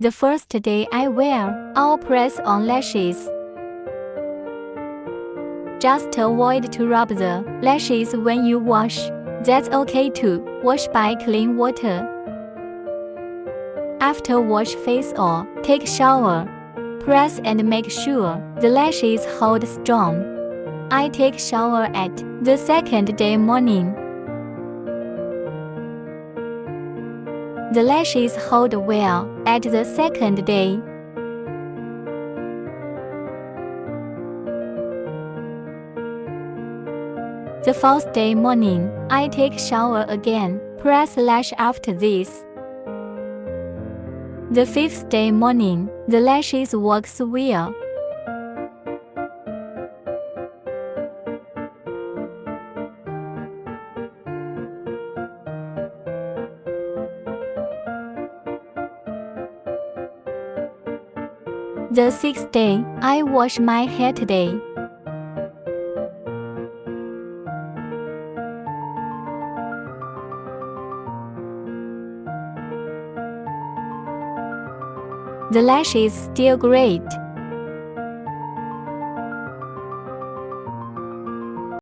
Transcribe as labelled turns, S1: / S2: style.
S1: The first day I wear, I'll press on lashes. Just avoid to rub the lashes when you wash. That's okay too. Wash by clean water. After wash face or take shower, press and make sure the lashes hold strong. I take shower at the second day morning. The lashes hold well at the second day. The fourth day morning, I take shower again, press lash after this. The fifth day morning, the lashes works well. The sixth day, I wash my hair today. The lashes still great.